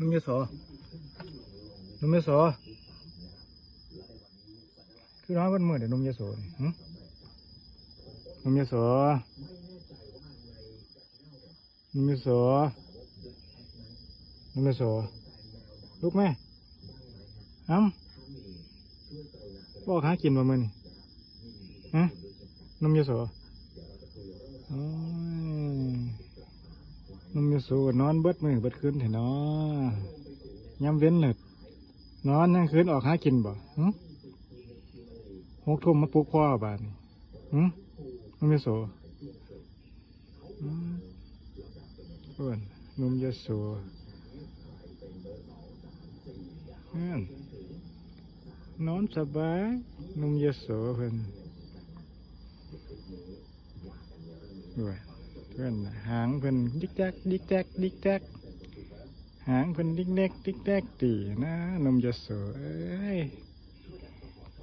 นุ่มยโสนุ่มยโสคือน้อยวันเมื่อเดี๋ยวนุ่มยโสนี่นุ่มยโสนุ่มยโสนุ่มยโสลุกไหมบอกหากินมาเมื่อนี่นุ่มยโสนุ่มยโสนอนเบิดมือเบิดคืนเถอะเนาะย้ำเว้นเลยนอนนั่งคืนออกหากินบ่6 ทุ่มมาปลุกพ่อบาดนี่นุ่มยโสอ้วนนุ่มยโสนอนสบายนุ่มยโสเพิ่นด้วยเพื่อนหางเพิ่นดิกแจ๊กดิกแจ๊กดิกแจ๊กหางเพิ่นดิกเล็กดิกแจ๊กตีนะนุ่มยโสเอ้ย